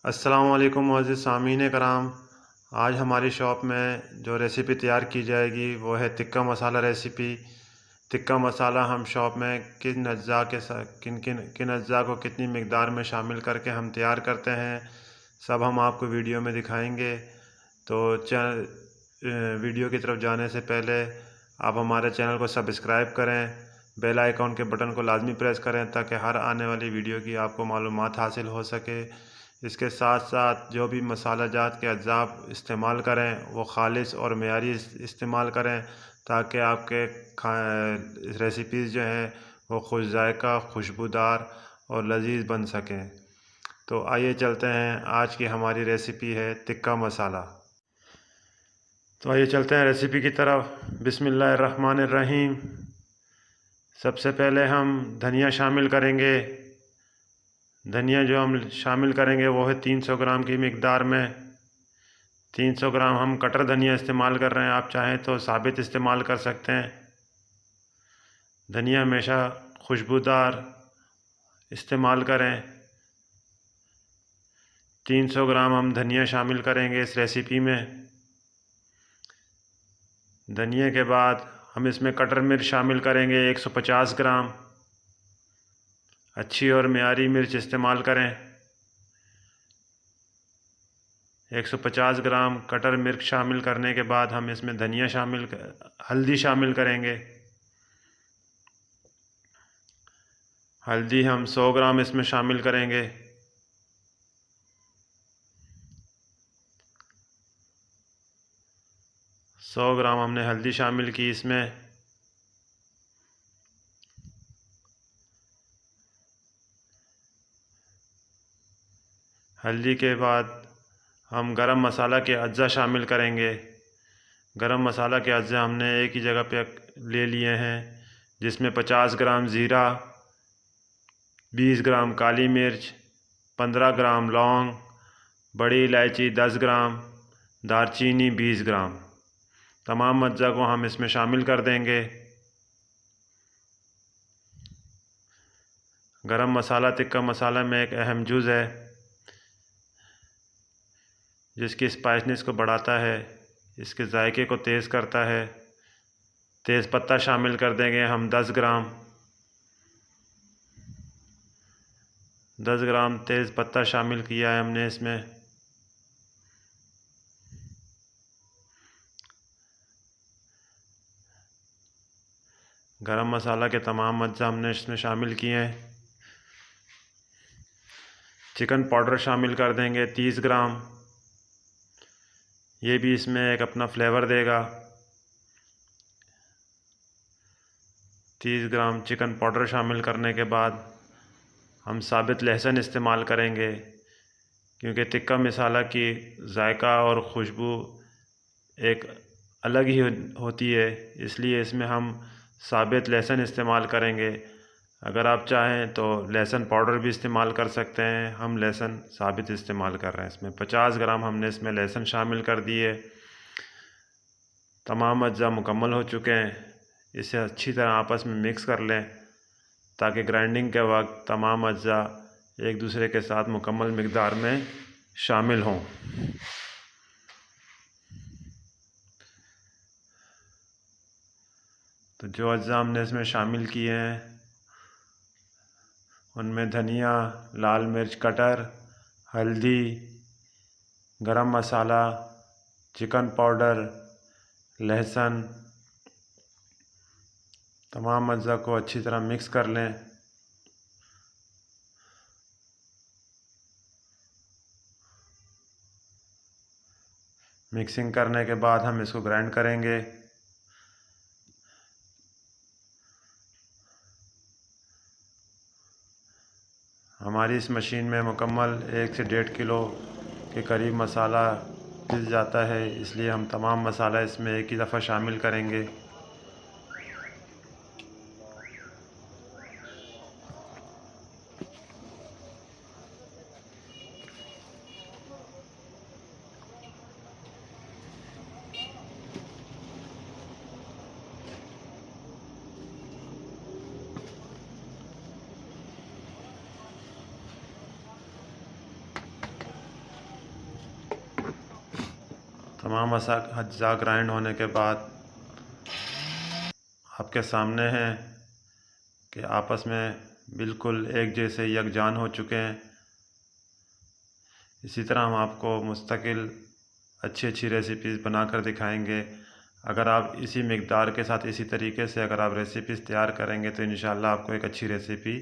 अस्सलामुअलैकुम मुअज़्ज़िज़ सामीन कराम। आज हमारी शॉप में जो रेसिपी तैयार की जाएगी वो है टिक्का मसाला रेसिपी। टिक्का मसाला हम शॉप में किन अज्जा के साथ किन किन किन अज्जा को कितनी मिकदार में शामिल करके हम तैयार करते हैं, सब हम आपको वीडियो में दिखाएंगे। तो वीडियो की तरफ जाने से पहले आप हमारे चैनल को सब्सक्राइब करें, बेल आइकॉन के बटन को लाजमी प्रेस करें ताकि हर आने वाली वीडियो की आपको मालूमात हासिल हो सके। इसके साथ साथ जो भी मसाला जात के अज्जा आप इस्तेमाल करें वो खालिस और मेयारी इस्तेमाल करें ताकि आपके रेसिपीज़ जो हैं वो खुश जायका, खुशबूदार और लजीज बन सकें। तो आइए चलते हैं, आज की हमारी रेसिपी है टिक्का मसाला। तो आइए चलते हैं रेसिपी की तरफ। बिस्मिल्लाहिर्रहमानिर्रहीम। सबसे पहले हम धनिया शामिल करेंगे। धनिया जो हम शामिल करेंगे वो है 300 ग्राम की मिकदार में। 300 ग्राम हम कटर धनिया इस्तेमाल कर रहे हैं, आप चाहें तो साबित इस्तेमाल कर सकते हैं। धनिया हमेशा खुशबूदार इस्तेमाल करें। 300 ग्राम हम धनिया शामिल करेंगे इस रेसिपी में। धनिया के बाद हम इसमें कटर मिर्च शामिल करेंगे 150 ग्राम। अच्छी और मेयारी मिर्च इस्तेमाल करें। 150 ग्राम कटर मिर्च शामिल करने के बाद हम इसमें हल्दी शामिल करेंगे। हल्दी हम 100 ग्राम इसमें शामिल करेंगे। सौ ग्राम हमने हल्दी शामिल की इसमें। हल्दी के बाद हम गरम मसाला के अज्जा शामिल करेंगे। गरम मसाला के अज्जा हमने एक ही जगह पे ले लिए हैं, जिसमें 50 ग्राम ज़ीरा, 20 ग्राम काली मिर्च, 15 ग्राम लौंग, बड़ी इलायची 10 ग्राम, दारचीनी 20 ग्राम। तमाम अज्जा को हम इसमें शामिल कर देंगे। गरम मसाला टिक्का मसाला में एक अहम जुज़ है जिसकी स्पाइसनेस को बढ़ाता है, इसके जायके को तेज़ करता है। तेज़ पत्ता शामिल कर देंगे हम 10 ग्राम। 10 ग्राम तेज़ पत्ता शामिल किया है हमने इसमें। गरम मसाला के तमाम अज्जा हमने इसमें शामिल किए हैं। चिकन पाउडर शामिल कर देंगे 30 ग्राम। ये भी इसमें एक अपना फ्लेवर देगा। 30 ग्राम चिकन पाउडर शामिल करने के बाद हम साबित लहसुन इस्तेमाल करेंगे, क्योंकि टिक्का मसाला की जायका और खुशबू एक अलग ही होती है, इसलिए इसमें हम साबित लहसुन इस्तेमाल करेंगे। अगर आप चाहें तो लहसुन पाउडर भी इस्तेमाल कर सकते हैं, हम लहसुन साबित इस्तेमाल कर रहे हैं। इसमें 50 ग्राम हमने इसमें लहसुन शामिल कर दिए। तमाम अज्जा मुकम्मल हो चुके हैं। इसे अच्छी तरह आपस में मिक्स कर लें ताकि ग्राइंडिंग के वक्त तमाम अज्जा एक दूसरे के साथ मुकम्मल मिकदार में शामिल हों। तो जो अज्जा हमने इसमें शामिल किए हैं उनमें धनिया, लाल मिर्च कटर, हल्दी, गरम मसाला, चिकन पाउडर, लहसुन, तमाम अज्जा को अच्छी तरह मिक्स कर लें। मिक्सिंग करने के बाद हम इसको ग्राइंड करेंगे। हमारी इस मशीन में मुकम्मल 1 से 1.5 किलो के करीब मसाला पिस जाता है, इसलिए हम तमाम मसाला इसमें एक ही दफ़ा शामिल करेंगे। तमाम अज्जा ग्राइंड होने के बाद आपके सामने है कि आपस में बिल्कुल एक जैसे यकजान हो चुके हैं। इसी तरह हम आपको मुस्तकिल अच्छी अच्छी रेसिपीज़ बनाकर दिखाएंगे। अगर आप इसी मिक़दार के साथ इसी तरीके से अगर आप रेसिपीज़ तैयार करेंगे तो इंशाअल्लाह आपको एक अच्छी रेसिपी